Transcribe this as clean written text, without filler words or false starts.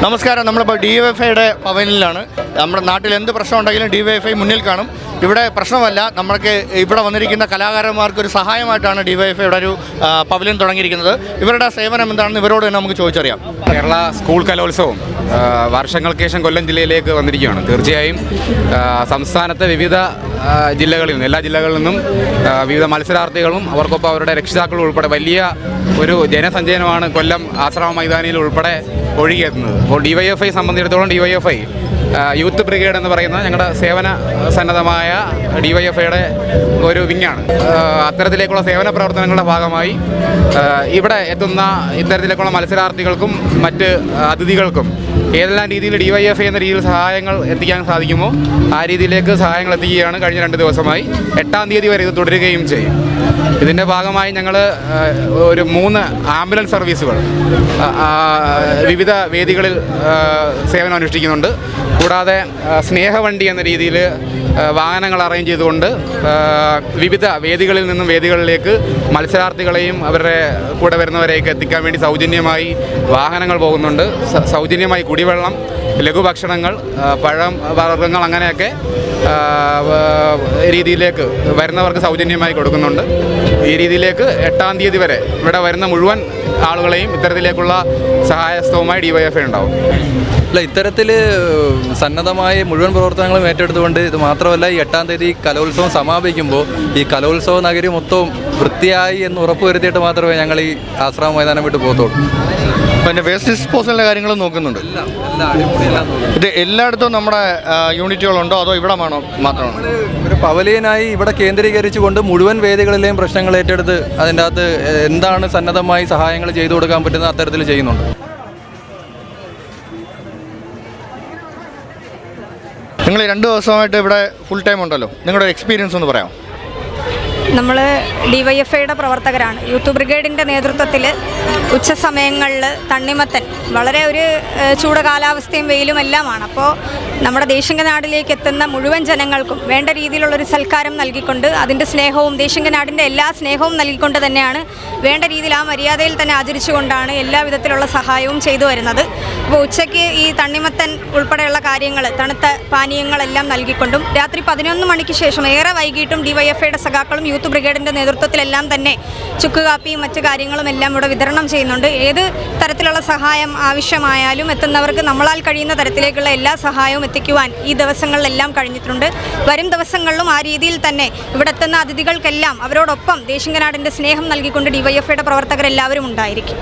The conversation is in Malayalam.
നമസ്കാരം. നമ്മളിപ്പോൾ DYFIയുടെ പവനിലാണ്. നമ്മുടെ നാട്ടിൽ എന്ത് പ്രശ്നം ഉണ്ടെങ്കിലും DYFI മുന്നിൽ കാണും. ഇവിടെ പ്രശ്നമല്ല, നമ്മൾക്ക് ഇവിടെ വന്നിരിക്കുന്ന കലാകാരന്മാർക്ക് ഒരു സഹായമായിട്ടാണ് DYFIയുടെ ഒരു പവലിയൻ തുടങ്ങിയിരിക്കുന്നത്. ഇവരുടെ സേവനം എന്താണെന്ന് ഇവരോട് തന്നെ നമുക്ക് ചോദിച്ചറിയാം. കേരള സ്കൂൾ കലോത്സവം വർഷങ്ങൾക്ക് ശേഷം കൊല്ലം ജില്ലയിലേക്ക് വന്നിരിക്കുകയാണ്. തീർച്ചയായും സംസ്ഥാനത്തെ വിവിധ ജില്ലകളിൽ നിന്നും, എല്ലാ ജില്ലകളിൽ നിന്നും വിവിധ മത്സരാർത്ഥികളും അവർക്കൊപ്പം അവരുടെ രക്ഷിതാക്കളും ഉൾപ്പെടെ വലിയ ഒരു ജനസഞ്ചയനമാണ് കൊല്ലം ആശ്രമ മൈതാനിയിൽ ഉൾപ്പെടെ ഒഴുകിയെത്തുന്നത്. അപ്പോൾ DYFI സംബന്ധിച്ചിടത്തോളം DYFI യൂത്ത് ബ്രിഗേഡ് എന്ന് പറയുന്ന ഞങ്ങളുടെ സേവന സന്നദ്ധമായ DYFIയുടെ ഒരു വിങ്ങാണ്. അത്തരത്തിലേക്കുള്ള സേവന പ്രവർത്തനങ്ങളുടെ ഭാഗമായി ഇവിടെ എത്തുന്ന ഇത്തരത്തിലേക്കുള്ള മത്സരാർത്ഥികൾക്കും മറ്റ് അതിഥികൾക്കും ഏതെല്ലാം രീതിയിൽ DYFI എന്ന രീതിയിൽ സഹായങ്ങൾ എത്തിക്കാൻ സാധിക്കുമോ ആ രീതിയിലേക്ക് സഹായങ്ങൾ എത്തിക്കുകയാണ് കഴിഞ്ഞ 2 ദിവസമായി. 8-ാം തീയതി വരെ ഇത് തുടരുകയും ചെയ്യും. ഇതിൻ്റെ ഭാഗമായി ഞങ്ങൾ ഒരു 3 ആംബുലൻസ് സർവീസുകൾ വിവിധ വേദികളിൽ സേവനം അനുഷ്ഠിക്കുന്നുണ്ട്. കൂടാതെ സ്നേഹവണ്ടി എന്ന രീതിയിൽ വാഹനങ്ങൾ അറേഞ്ച് ചെയ്തുകൊണ്ട് വിവിധ വേദികളിൽ നിന്നും വേദികളിലേക്ക് മത്സരാർത്ഥികളെയും അവരുടെ കൂടെ വരുന്നവരെയൊക്കെ എത്തിക്കാൻ വേണ്ടി സൗജന്യമായി വാഹനങ്ങൾ പോകുന്നുണ്ട്. സൗജന്യമായി കുടിവെള്ളം, ലഘുഭക്ഷണങ്ങൾ, പഴം വർഗ്ഗങ്ങൾ അങ്ങനെയൊക്കെ രീതിയിലേക്ക് വരുന്നവർക്ക് സൗജന്യമായി കൊടുക്കുന്നുണ്ട്. ഈ രീതിയിലേക്ക് 8-ാം തീയതി വരെ ഇവിടെ വരുന്ന മുഴുവൻ ആളുകളെയും ഇത്തരത്തിലേക്കുള്ള സഹായസ്ഥവുമായി DYFI ഉണ്ടാവും. അല്ല, ഇത്തരത്തിൽ സന്നദ്ധമായ മുഴുവൻ പ്രവർത്തനങ്ങളും ഏറ്റെടുത്തുകൊണ്ട് ഇത് മാത്രമല്ല, ഈ 8-ാം തീയതി കലോത്സവം സമാപിക്കുമ്പോൾ ഈ കലോത്സവ നഗരി മൊത്തവും വൃത്തിയായി എന്ന് ഉറപ്പുവരുത്തിയിട്ട് മാത്രമേ ഞങ്ങൾ ഈ ആശ്രമ മൈതാനം വിട്ട് പോകത്തുള്ളൂ. പിന്നെ വേസ്റ്റ് ഡിസ്പോസലിൻ്റെ കാര്യങ്ങളും നോക്കുന്നുണ്ട്. ഇത് എല്ലായിടത്തും നമ്മുടെ യൂണിറ്റുകളുണ്ടോ അതോ ഇവിടെ മാത്രമാണോ? ഒരു പവലിയനായി ഇവിടെ കേന്ദ്രീകരിച്ചുകൊണ്ട് മുഴുവൻ വേദികളിലെയും പ്രശ്നങ്ങൾ ഏറ്റെടുത്ത് അതിൻ്റെ അകത്ത് എന്താണ് സന്നദ്ധമായി സഹായങ്ങൾ ചെയ്തു കൊടുക്കാൻ പറ്റുന്ന അത്തരത്തിൽ ചെയ്യുന്നുണ്ട്. നിങ്ങൾ 2 ദിവസമായിട്ട് ഇവിടെ ഫുൾ ടൈം ഉണ്ടല്ലോ, നിങ്ങളുടെ എക്സ്പീരിയൻസ് ഒന്ന് പറയാം. നമ്മൾ DYFIയുടെ പ്രവർത്തകരാണ്. യൂത്ത് ബ്രിഗേഡിൻ്റെ നേതൃത്വത്തിൽ ഉച്ച സമയങ്ങളിൽ തണ്ണിമത്തൻ വളരെ ഒരു ചൂട് കാലാവസ്ഥയും വെയിലും എല്ലാമാണ്. അപ്പോൾ നമ്മുടെ ദേശിംഗനാടിലേക്ക് എത്തുന്ന മുഴുവൻ ജനങ്ങൾക്കും വേണ്ട രീതിയിലുള്ളൊരു സൽക്കാരം നൽകിക്കൊണ്ട് അതിൻ്റെ സ്നേഹവും ദേശിംഗനാടിൻ്റെ എല്ലാ സ്നേഹവും നൽകിക്കൊണ്ട് തന്നെയാണ് വേണ്ട രീതിയിൽ ആ മര്യാദയിൽ തന്നെ ആചരിച്ചുകൊണ്ടാണ് എല്ലാ വിധത്തിലുള്ള സഹായവും ചെയ്തു വരുന്നത്. അപ്പോൾ ഉച്ചയ്ക്ക് ഈ തണ്ണിമത്തൻ ഉൾപ്പെടെയുള്ള കാര്യങ്ങൾ, തണുത്ത പാനീയങ്ങളെല്ലാം നൽകിക്കൊണ്ടും രാത്രി 11 മണിക്ക് ശേഷം ഏറെ വൈകിട്ടും DYFIയുടെ സഖാക്കളും യൂത്ത് ബ്രിഗേഡിൻ്റെ നേതൃത്വത്തിലെല്ലാം തന്നെ ചുക്ക് കാപ്പിയും മറ്റു കാര്യങ്ങളും എല്ലാം ഇവിടെ വിതരണം ചെയ്യുന്നുണ്ട്. ഏത് തരത്തിലുള്ള സഹായം ആവശ്യമായാലും എത്തുന്നവർക്ക് നമ്മളാൽ കഴിയുന്ന തരത്തിലേക്കുള്ള എല്ലാ സഹായവും എത്തിക്കുവാൻ ഈ ദിവസങ്ങളിലെല്ലാം കഴിഞ്ഞിട്ടുണ്ട്. വരും ദിവസങ്ങളിലും ആ രീതിയിൽ തന്നെ ഇവിടെ എത്തുന്ന അതിഥികൾക്കെല്ലാം അവരോടൊപ്പം ദേശിംഗനാടിൻ്റെ സ്നേഹം നൽകിക്കൊണ്ട് DYFIയുടെ പ്രവർത്തകരെല്ലാവരും ഉണ്ടായിരിക്കും.